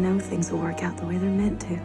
know things will work out the way they're meant to.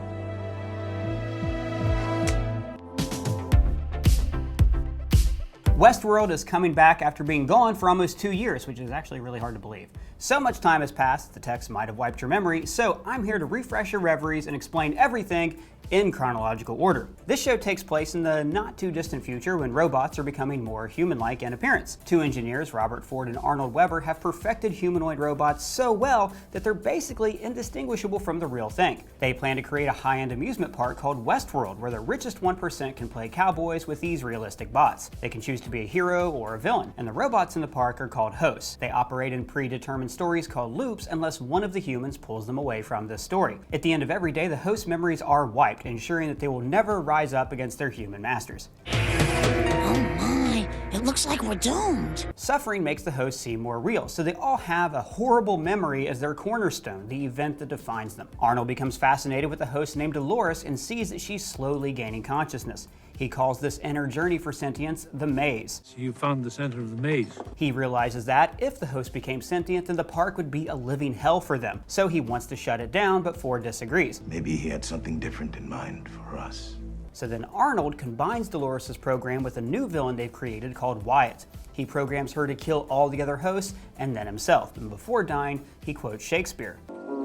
Westworld is coming back after being gone for almost 2 years, which is actually really hard to believe. So much time has passed, the text might have wiped your memory, so I'm here to refresh your reveries and explain everything in chronological order. This show takes place in the not-too-distant future when robots are becoming more human-like in appearance. Two engineers, Robert Ford and Arnold Weber, have perfected humanoid robots so well that they're basically indistinguishable from the real thing. They plan to create a high-end amusement park called Westworld, where the richest 1% can play cowboys with these realistic bots. They can choose to be a hero or a villain, and the robots in the park are called hosts. They operate in predetermined stories called loops unless one of the humans pulls them away from this story. At the end of every day, the host's memories are wiped, ensuring that they will never rise up against their human masters. Oh my, it looks like we're doomed. Suffering makes the host seem more real, so they all have a horrible memory as their cornerstone, the event that defines them. Arnold becomes fascinated with the host named Dolores and sees that she's slowly gaining consciousness. He calls this inner journey for sentience the maze. So you found the center of the maze. He realizes that if the host became sentient, then the park would be a living hell for them. So he wants to shut it down, but Ford disagrees. Maybe he had something different in mind for us. So then Arnold combines Dolores' program with a new villain they've created called Wyatt. He programs her to kill all the other hosts and then himself. And before dying, he quotes Shakespeare.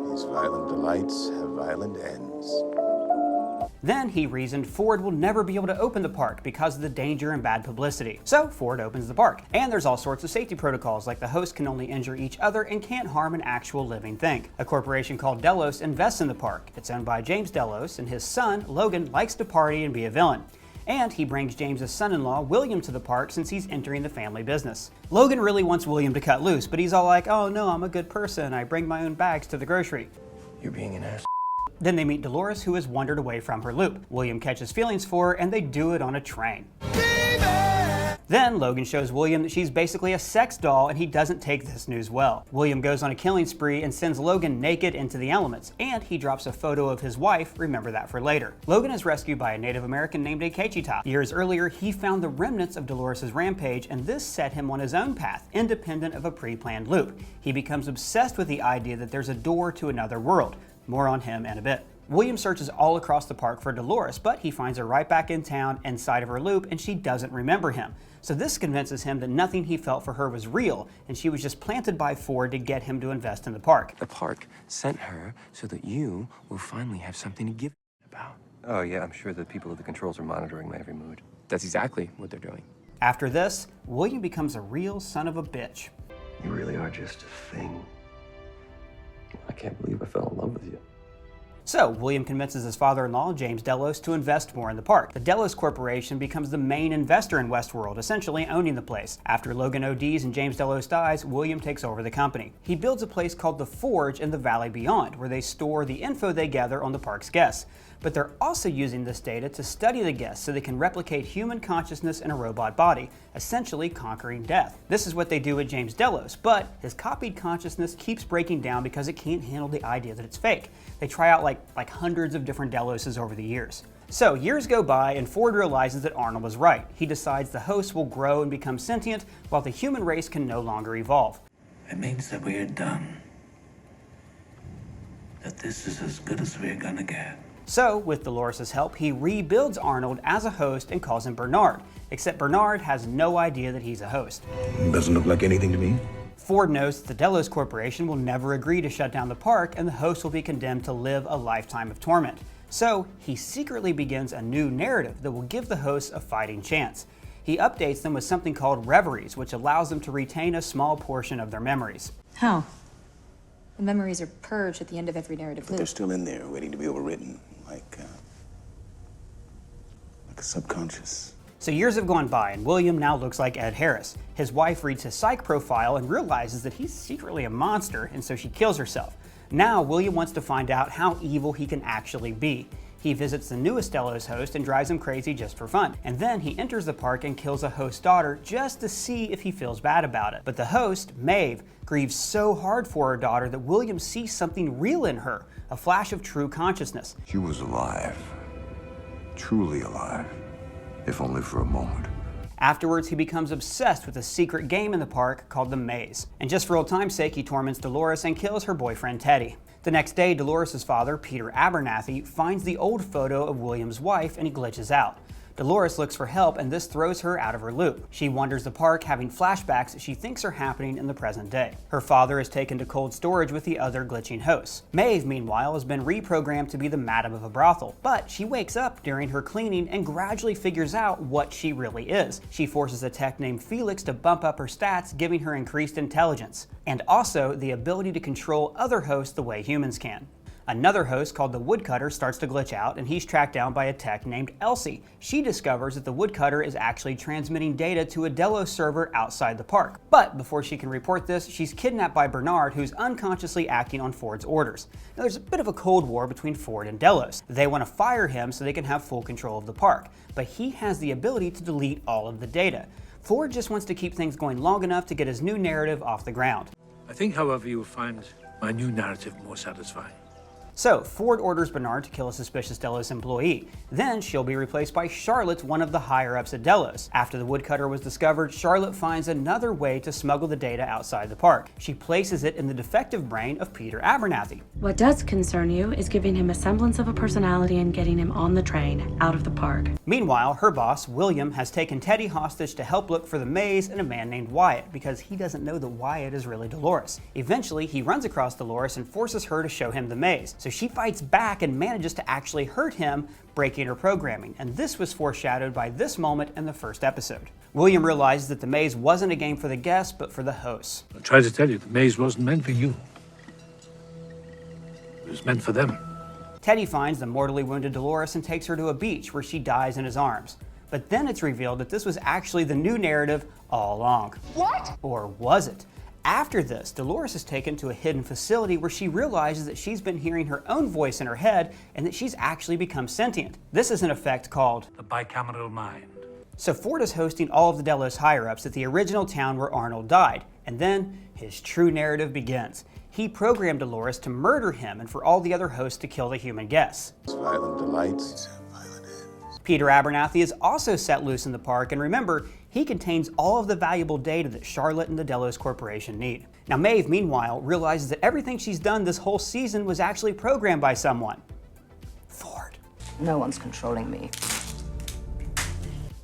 These violent delights have violent ends. Then he reasoned Ford will never be able to open the park because of the danger and bad publicity. So Ford opens the park. And there's all sorts of safety protocols, like the hosts can only injure each other and can't harm an actual living thing. A corporation called Delos invests in the park. It's owned by James Delos, and his son, Logan, likes to party and be a villain. And he brings James's son-in-law, William, to the park since he's entering the family business. Logan really wants William to cut loose, but he's all like, oh no, I'm a good person, I bring my own bags to the grocery. You're being an ass. Then they meet Dolores, who has wandered away from her loop. William catches feelings for her, and they do it on a train. Then Logan shows William that she's basically a sex doll, and he doesn't take this news well. William goes on a killing spree and sends Logan naked into the elements, and he drops a photo of his wife, remember that for later. Logan is rescued by a Native American named Nikocevic. Years earlier, he found the remnants of Dolores' rampage, and this set him on his own path, independent of a pre-planned loop. He becomes obsessed with the idea that there's a door to another world. More on him in a bit. William searches all across the park for Dolores, but he finds her right back in town inside of her loop, and she doesn't remember him. So this convinces him that nothing he felt for her was real, and she was just planted by Ford to get him to invest in the park. The park sent her so that you will finally have something to give about. Oh yeah, I'm sure the people at the controls are monitoring my every mood. That's exactly what they're doing. After this, William becomes a real son of a bitch. You really are just a thing. I can't believe I fell in love with you. So, William convinces his father-in-law, James Delos, to invest more in the park. The Delos Corporation becomes the main investor in Westworld, essentially owning the place. After Logan ODs and James Delos dies, William takes over the company. He builds a place called the Forge in the Valley Beyond, where they store the info they gather on the park's guests. But they're also using this data to study the guests so they can replicate human consciousness in a robot body, essentially conquering death. This is what they do with James Delos, but his copied consciousness keeps breaking down because it can't handle the idea that it's fake. They try out like hundreds of different Deloses over the years. So years go by and Ford realizes that Arnold was right. He decides the hosts will grow and become sentient while the human race can no longer evolve. It means that we are done. That this is as good as we're gonna get. So, with Dolores' help, he rebuilds Arnold as a host and calls him Bernard, except Bernard has no idea that he's a host. Doesn't look like anything to me. Ford knows that the Delos Corporation will never agree to shut down the park, and the host will be condemned to live a lifetime of torment. So, he secretly begins a new narrative that will give the hosts a fighting chance. He updates them with something called reveries, which allows them to retain a small portion of their memories. How? The memories are purged at the end of every narrative But loop. they're still in there, waiting to be overwritten, like a subconscious. So years have gone by, and William now looks like Ed Harris. His wife reads his psych profile and realizes that he's secretly a monster, and so she kills herself. Now, William wants to find out how evil he can actually be. He visits the newest Delos host and drives him crazy just for fun. And then he enters the park and kills a host's daughter just to see if he feels bad about it. But the host, Maeve, grieves so hard for her daughter that William sees something real in her, a flash of true consciousness. She was alive. Truly alive. If only for a moment. Afterwards, he becomes obsessed with a secret game in the park called the Maze. And just for old time's sake, he torments Dolores and kills her boyfriend Teddy. The next day, Dolores' father, Peter Abernathy, finds the old photo of William's wife and he glitches out. Dolores looks for help and this throws her out of her loop. She wanders the park having flashbacks that she thinks are happening in the present day. Her father is taken to cold storage with the other glitching hosts. Maeve, meanwhile, has been reprogrammed to be the madam of a brothel, but she wakes up during her cleaning and gradually figures out what she really is. She forces a tech named Felix to bump up her stats, giving her increased intelligence, and also the ability to control other hosts the way humans can. Another host called the Woodcutter starts to glitch out and he's tracked down by a tech named Elsie. She discovers that the Woodcutter is actually transmitting data to a Delos server outside the park. But before she can report this, she's kidnapped by Bernard, who's unconsciously acting on Ford's orders. Now there's a bit of a cold war between Ford and Delos. They want to fire him so they can have full control of the park, but he has the ability to delete all of the data. Ford just wants to keep things going long enough to get his new narrative off the ground. I think, however, you will find my new narrative more satisfying. So, Ford orders Bernard to kill a suspicious Delos employee. Then she'll be replaced by Charlotte, one of the higher-ups at Delos. After the Woodcutter was discovered, Charlotte finds another way to smuggle the data outside the park. She places it in the defective brain of Peter Abernathy. What does concern you is giving him a semblance of a personality and getting him on the train, out of the park. Meanwhile, her boss, William, has taken Teddy hostage to help look for the maze and a man named Wyatt, because he doesn't know that Wyatt is really Dolores. Eventually, he runs across Dolores and forces her to show him the maze. So she fights back and manages to actually hurt him, breaking her programming, and this was foreshadowed by this moment in the first episode. William realizes that the maze wasn't a game for the guests, but for the hosts. I tried to tell you, the maze wasn't meant for you. It was meant for them. Teddy finds the mortally wounded Dolores and takes her to a beach where she dies in his arms. But then it's revealed that this was actually the new narrative all along. What? Or was it? After this, Dolores is taken to a hidden facility where she realizes that she's been hearing her own voice in her head and that she's actually become sentient. This is an effect called The bicameral mind. So Ford is hosting all of the Delos higher-ups at the original town where Arnold died, and then his true narrative begins. He programmed Dolores to murder him and for all the other hosts to kill the human guests. Violent delights. Peter Abernathy is also set loose in the park, and remember, he contains all of the valuable data that Charlotte and the Delos Corporation need. Now Maeve, meanwhile, realizes that everything she's done this whole season was actually programmed by someone. Ford. No one's controlling me.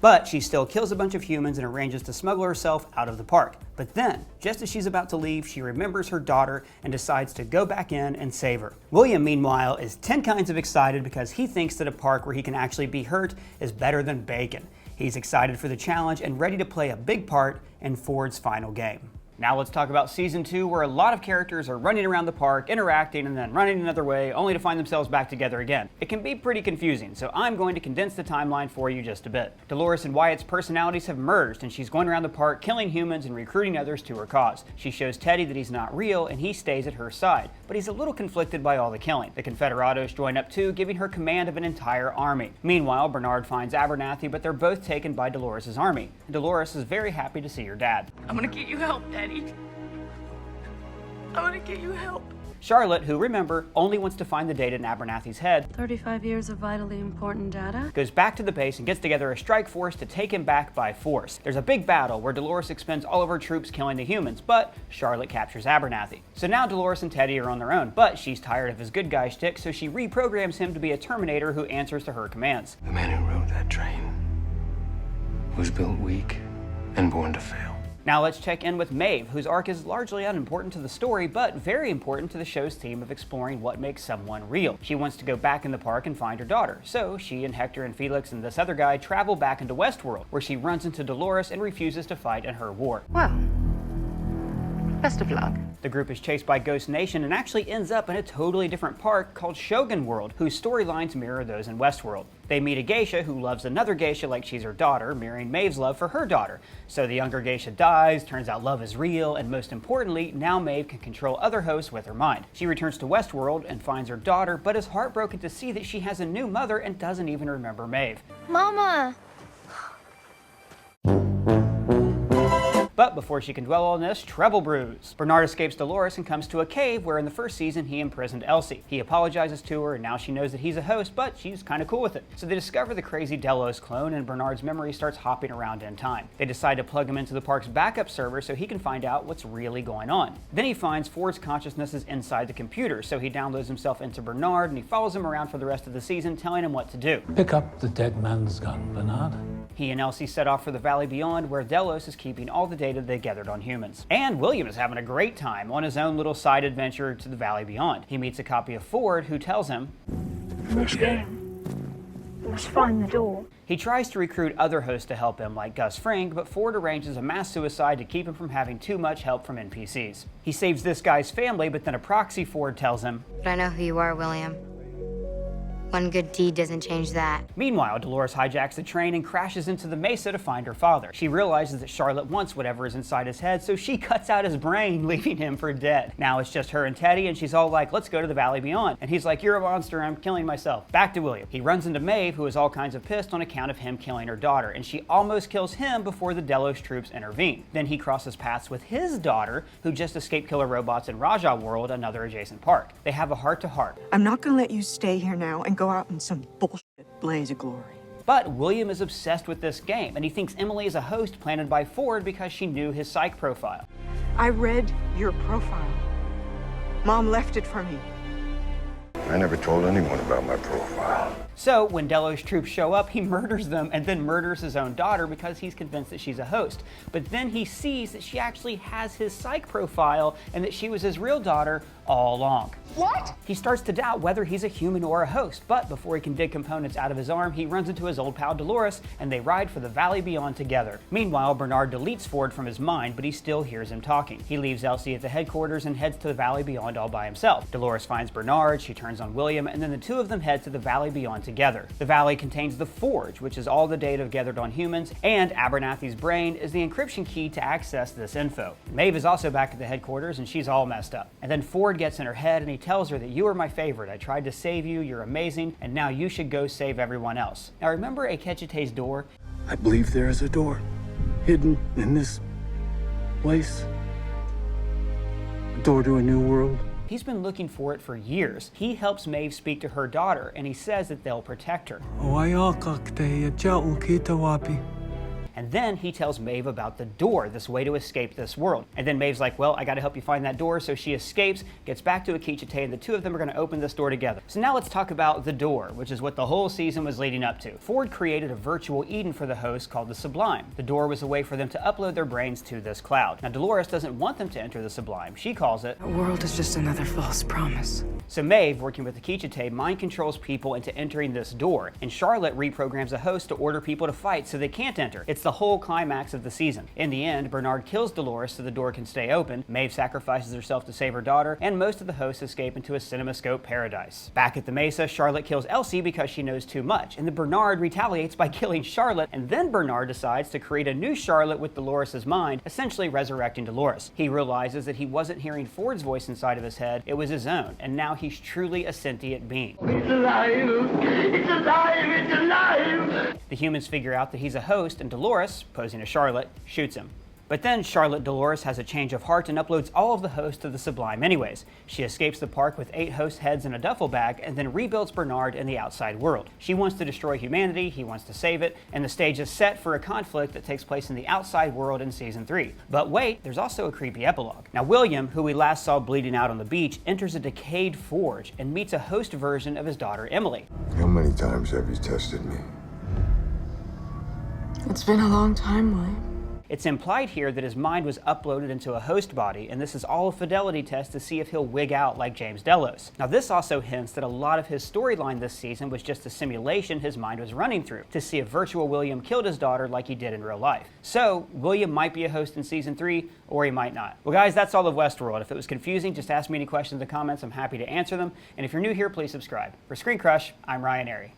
But she still kills a bunch of humans and arranges to smuggle herself out of the park. But then, just as she's about to leave, she remembers her daughter and decides to go back in and save her. William, meanwhile, is 10 kinds of excited because he thinks that a park where he can actually be hurt is better than bacon. He's excited for the challenge and ready to play a big part in Ford's final game. Now let's talk about Season 2, where a lot of characters are running around the park, interacting, and then running another way, only to find themselves back together again. It can be pretty confusing, so I'm going to condense the timeline for you just a bit. Dolores and Wyatt's personalities have merged, and she's going around the park killing humans and recruiting others to her cause. She shows Teddy that he's not real, and he stays at her side, but he's a little conflicted by all the killing. The Confederados join up too, giving her command of an entire army. Meanwhile, Bernard finds Abernathy, but they're both taken by Dolores' army. And Dolores is very happy to see her dad. I'm gonna get you help, Daddy. I wanna get you help. Charlotte, who, remember, only wants to find the data in Abernathy's head, 35 years of vitally important data. goes back to the base and gets together a strike force to take him back by force. There's a big battle where Dolores expends all of her troops killing the humans, but Charlotte captures Abernathy. So now Dolores and Teddy are on their own, but she's tired of his good guy shtick, so she reprograms him to be a Terminator who answers to her commands. The man who rode that train was built weak and born to fail. Now let's check in with Maeve, whose arc is largely unimportant to the story, but very important to the show's theme of exploring what makes someone real. She wants to go back in the park and find her daughter, so she and Hector and Felix and this other guy travel back into Westworld, where she runs into Dolores and refuses to fight in her war. Well, best of luck. The group is chased by Ghost Nation and actually ends up in a totally different park called Shogun World, whose storylines mirror those in Westworld. They meet a geisha who loves another geisha like she's her daughter, mirroring Maeve's love for her daughter. So the younger geisha dies, turns out love is real, and most importantly, now Maeve can control other hosts with her mind. She returns to Westworld and finds her daughter, but is heartbroken to see that she has a new mother and doesn't even remember Maeve. Mama! But before she can dwell on this, treble bruise. Bernard escapes Dolores and comes to a cave where in the first season he imprisoned Elsie. He apologizes to her and now she knows that he's a host, but she's kind of cool with it. So they discover the crazy Delos clone and Bernard's memory starts hopping around in time. They decide to plug him into the park's backup server so he can find out what's really going on. Then he finds Ford's consciousness is inside the computer, so he downloads himself into Bernard and he follows him around for the rest of the season, telling him what to do. Pick up the dead man's gun, Bernard. He and Elsie set off for the Valley Beyond, where Delos is keeping all the data they gathered on humans. And William is having a great time on his own little side adventure to the Valley Beyond. He meets a copy of Ford, who tells him, "Must get him. Must find the door." He tries to recruit other hosts to help him, like Gus Fring, but Ford arranges a mass suicide to keep him from having too much help from NPCs. He saves this guy's family, but then a proxy Ford tells him, "But I know who you are, William. One good deed doesn't change that." Meanwhile, Dolores hijacks the train and crashes into the Mesa to find her father. She realizes that Charlotte wants whatever is inside his head, so she cuts out his brain, leaving him for dead. Now it's just her and Teddy, and she's all like, "Let's go to the Valley Beyond." And he's like, "You're a monster, I'm killing myself." Back to William. He runs into Maeve, who is all kinds of pissed on account of him killing her daughter, and she almost kills him before the Delos troops intervene. Then he crosses paths with his daughter, who just escaped killer robots in Raja World, another adjacent park. They have a heart-to-heart. "I'm not gonna let you stay here now and go out in some bullshit blaze of glory." But William is obsessed with this game, and he thinks Emily is a host planted by Ford because she knew his psych profile. "I read your profile. Mom left it for me." I never told anyone about my profile. So when Delos troops show up, he murders them and then murders his own daughter because he's convinced that she's a host. But then he sees that she actually has his psych profile and that she was his real daughter all along. What? He starts to doubt whether he's a human or a host, but before he can dig components out of his arm, he runs into his old pal Dolores, and they ride for the Valley Beyond together. Meanwhile, Bernard deletes Ford from his mind, but he still hears him talking. He leaves Elsie at the headquarters and heads to the Valley Beyond all by himself. Dolores finds Bernard, she turns on William, and then the two of them head to the Valley Beyond together. The valley contains the Forge, which is all the data gathered on humans, and Abernathy's brain is the encryption key to access this info. Maeve is also back at the headquarters, and she's all messed up. And then Ford gets in her head and he tells her that you are my favorite. I tried to save you, you're amazing, and now you should go save everyone else. Now remember Nikocevich's door? I believe there is a door hidden in this place. A door to a new world. He's been looking for it for years. He helps Maeve speak to her daughter, and he says that they'll protect her. And then he tells Maeve about the door, this way to escape this world. And then Maeve's like, well, I gotta help you find that door, so she escapes, gets back to Akichite, and the two of them are gonna open this door together. So now let's talk about the door, which is what the whole season was leading up to. Ford created a virtual Eden for the host called the Sublime. The door was a way for them to upload their brains to this cloud. Now Dolores doesn't want them to enter the Sublime. She calls it, "The world is just another false promise." So Maeve, working with Akichite, mind controls people into entering this door, and Charlotte reprograms a host to order people to fight so they can't enter. It's the whole climax of the season. In the end, Bernard kills Dolores so the door can stay open, Maeve sacrifices herself to save her daughter, and most of the hosts escape into a cinemascope paradise. Back at the Mesa, Charlotte kills Elsie because she knows too much, and then Bernard retaliates by killing Charlotte, and then Bernard decides to create a new Charlotte with Dolores' mind, essentially resurrecting Dolores. He realizes that he wasn't hearing Ford's voice inside of his head, it was his own, and now he's truly a sentient being. It's alive! It's alive! It's alive! The humans figure out that he's a host, and Dolores, posing as Charlotte, shoots him. But then Charlotte Dolores has a change of heart and uploads all of the hosts to the Sublime anyways. She escapes the park with 8 host heads in a duffel bag and then rebuilds Bernard in the outside world. She wants to destroy humanity, he wants to save it, and the stage is set for a conflict that takes place in the outside world in season 3. But wait, there's also a creepy epilogue. Now William, who we last saw bleeding out on the beach, enters a decayed forge and meets a host version of his daughter Emily. How many times have you tested me? It's been a long time, William. It's implied here that his mind was uploaded into a host body, and this is all a fidelity test to see if he'll wig out like James Delos. Now this also hints that a lot of his storyline this season was just a simulation his mind was running through, to see if virtual William killed his daughter like he did in real life. So, William might be a host in season 3, or he might not. Well guys, that's all of Westworld. If it was confusing, just ask me any questions in the comments, I'm happy to answer them. And if you're new here, please subscribe. For Screen Crush, I'm Ryan Arey.